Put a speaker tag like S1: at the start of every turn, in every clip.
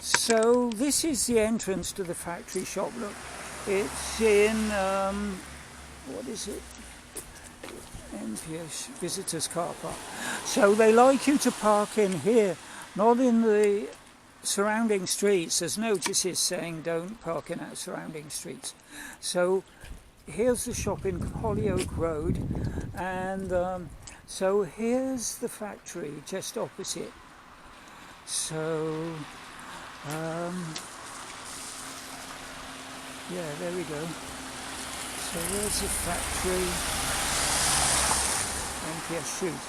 S1: So this is the entrance to the factory shop. Look, it's in, what is it? NPS visitors car park. So they like you to park in here, not in the surrounding streets. There's notices saying don't park in our surrounding streets. So here's the shop in Hollyoak Road, and so here's the factory just opposite. So yeah, there we go. So there's the factory, NPS shoot.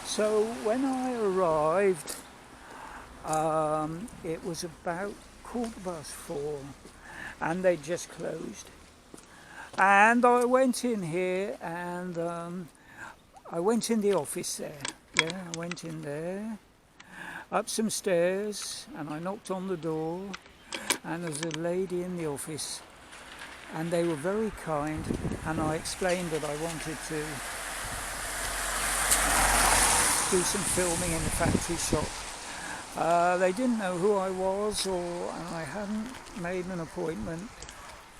S1: So when I arrived, it was about 4:15, and they just closed. And I went in here, and I went in the office there. Yeah, I went in there, up some stairs, and I knocked on the door, and there's a lady in the office, and they were very kind, and I explained that I wanted to do some filming in the factory shop. They didn't know who I was, and I hadn't made an appointment,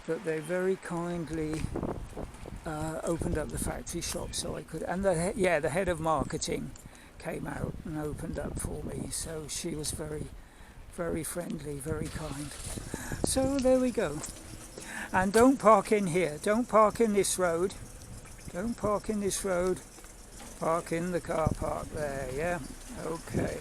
S1: but they very kindly opened up the factory shop so I could, and the head of marketing came out and opened up for me, so she was very, very friendly, very kind. So there we go. And don't park in here, don't park in this road, don't park in this road, park in the car park there, yeah, okay.